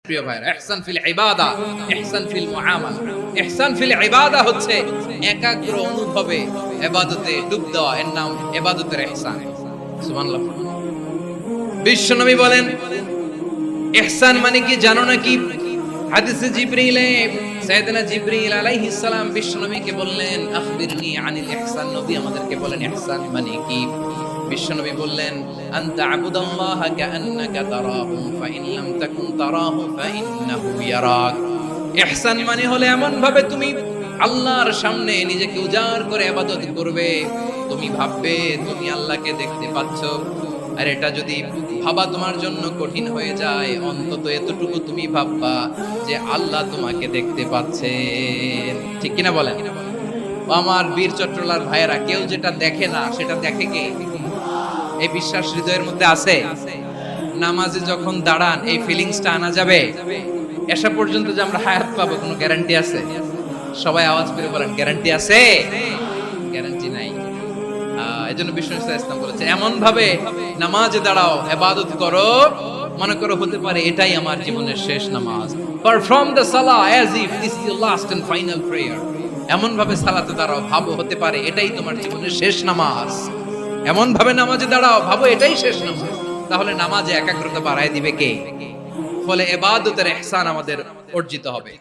প্রিয় ভাইরা, ইহসান ফিল ইবাদা, ইহসান ফিল মুআমালা। ইহসান ফিল ইবাদা হচ্ছে একাগ্র অনুভবে ইবাদতে ডুব দেওয়া, এর নাম ইবাদতের ইহসান। সুবহানাল্লাহ। বিশ্বনবী বলেন ইহসান মানে কি জানো নাকি? হাদিসে জিবরিলে সাইয়েদনা জিবরিল আলাইহিস সালাম বিশ্বনবীকে বললেন আখবিরনি আনিল ইহসান। নবী আমাদেরকে বলেন ইহসান মানে কি? বিশ্বনবী বললেন আনতা আবুদাল্লাহ কাআন্নাকা তারাহু ফাইন লাম তাকুন তারাহু ফাইন্নাহু ইয়ারাক। ইহসান মানে হলো এমন ভাবে তুমি আল্লাহর সামনে নিজেকে উজাড় করে ইবাদত করবে, তুমি ভাববে তুমি আল্লাহকে দেখতে পাচ্ছ। আর এটা যদি ভাবা তোমার জন্য কঠিন হয়ে যায়, অন্তত এতটুকু তুমি ভাববা যে আল্লাহ তোমাকে দেখতে পাচ্ছেন। ঠিক কিনা বলেন? ও আমার বীর চট্টলার ভাইয়েরা, কেউ যেটা দেখে না সেটা দেখে কে? এই বিশ্বাস হৃদয়ের মধ্যে আছে? নামাজে যখন দাঁড়ান এই ফিলিংসটা আনা যাবে? এসা পর্যন্ত যে আমরা হায়াত পাবো কোনো গ্যারান্টি আছে? সবাই আওয়াজ করে বলেন গ্যারান্টি আছে? গ্যারান্টি নাই। এজন্য বিষ্ণু ইসলাম বলেছে এমন ভাবে নামাজে দাঁড়াও, ইবাদত করো, মনে করো হতে পারে এটাই আমার জীবনের শেষ নামাজ। পারফর্ম দ্য সালাহ as if this is your last and final prayer. এমন ভাবে সালাতে দাঁড়াও, ভাবো হতে পারে এটাই তোমার জীবনের শেষ নামাজ। এমন ভাবে নামাজে দাঁড়াও, ভাবো এটাই শেষ নামাজ। তাহলে নামাজে একাগ্রতা বাড়ায় দিবে কে? ফলে ইবাদতের ইহসান আমাদের অর্জিত হবে।